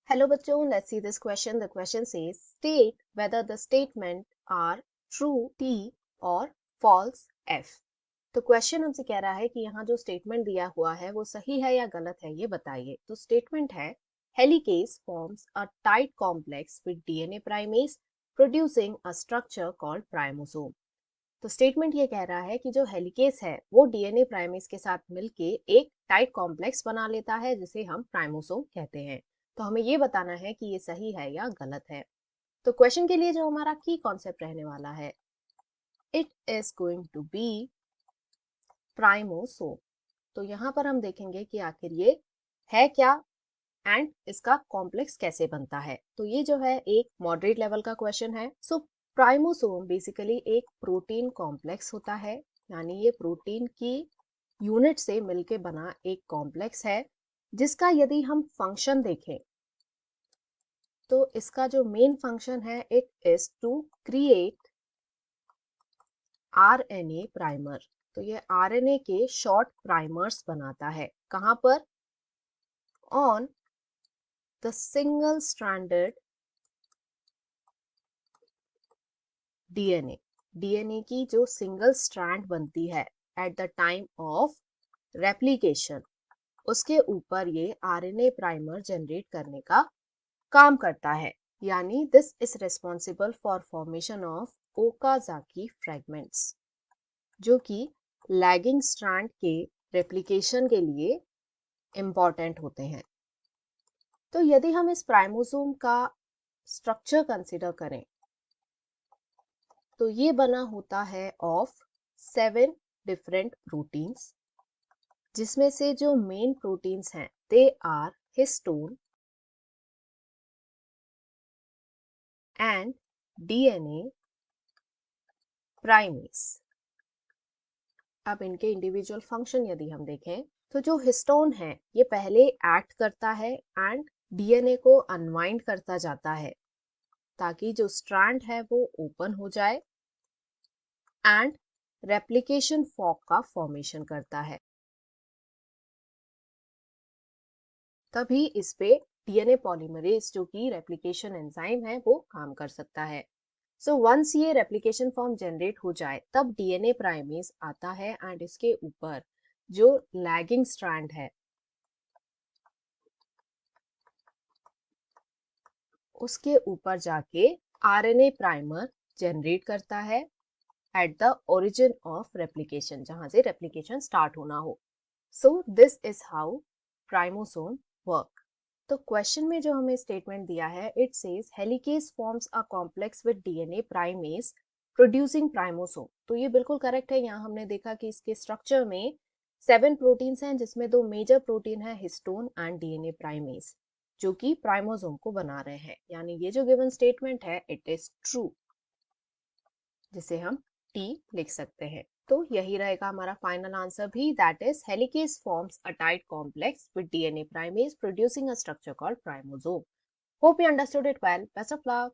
Hello बच्चों, let's see this question. The question says state whether the statement are true T or false F. तो question हमसे कह रहा है कि यहाँ जो स्टेटमेंट दिया हुआ है वो सही है या गलत है, ये बताइए। तो स्टेटमेंट है helicase forms a tight complex with DNA primase producing a structure called primosome. तो स्टेटमेंट ये कह रहा है कि जो हेलिकेस है वो डीएनए प्राइमेस के साथ मिलके एक टाइट कॉम्प्लेक्स बना लेता है जिसे हम प्राइमोसोम कहते हैं। तो हमें ये बताना है कि ये सही है या गलत है। तो क्वेश्चन के लिए जो हमारा की कॉन्सेप्ट रहने वाला है, it is going to be primosome. तो यहाँ पर हम देखेंगे कि आखिर ये है क्या एंड इसका कॉम्प्लेक्स कैसे बनता है। तो ये जो है एक मॉडरेट लेवल का क्वेश्चन है। सो प्राइमोसोम बेसिकली एक प्रोटीन कॉम्प्लेक्स होता है, यानी ये प्रोटीन की यूनिट से मिलके बना एक कॉम्प्लेक्स है जिसका यदि हम फंक्शन देखें तो इसका जो मेन फंक्शन है, it is to create RNA primer. तो ये आरएनए के शॉर्ट प्राइमर्स बनाता है। कहां पर? On the single stranded DNA. DNA की जो सिंगल स्ट्रैंड बनती है at the time of replication, उसके ऊपर ये आरएनए प्राइमर जनरेट करने का काम करता है। यानी this is responsible for formation of Okazaki fragments, जो कि लैगिंग स्ट्रैंड के रेप्लिकेशन के लिए इंपॉर्टेंट होते हैं। तो यदि हम इस प्राइमोसोम का स्ट्रक्चर कंसिडर करें तो ये बना होता है ऑफ 7 डिफरेंट प्रोटीन्स, जिसमें से जो मेन प्रोटीन्स हैं they are histone and DNA primase. अब इनके इंडिविजुअल फंक्शन यदि हम देखें तो जो हिस्टोन है ये पहले एक्ट करता है एंड डीएनए को अनवाइंड करता जाता है ताकि जो स्ट्रैंड है वो ओपन हो जाए एंड रेप्लिकेशन फॉर्क का फॉर्मेशन करता है। तभी इस पे डीएनए पॉलीमरेज जो कि रेप्लिकेशन एंजाइम है वो काम कर सकता है। सो वंस ये रेप्लिकेशन फॉर्म जनरेट हो जाए तब डीएनए प्राइमेज आता है एंड इसके ऊपर जो लैगिंग स्ट्रैंड है उसके ऊपर जाके आरएनए प्राइमर जनरेट करता है at the origin of replication, जहां से रेप्लिकेशन स्टार्ट होना हो। So this is how primosome work. तो क्वेश्चन में जो हमें स्टेटमेंट दिया है, it says helicase forms a complex with DNA primase producing primosome. तो ये बिल्कुल करेक्ट है। यहाँ हमने देखा कि इसके स्ट्रक्चर में 7 प्रोटीन्स हैं जिसमें 2 मेजर प्रोटीन है हिस्टोन एंड डीएनए प्राइमेज, जो कि प्राइमोसोम को बना रहे हैं। यानी ये जो गिवन स्टेटमेंट है इट इज ट्रू, जिसे हम टी लिख सकते हैं। तो यही रहेगा हमारा फाइनल आंसर भी, that is helicase forms a tight complex with DNA primase producing a structure called primosome. Hope you understood it well. Best of luck.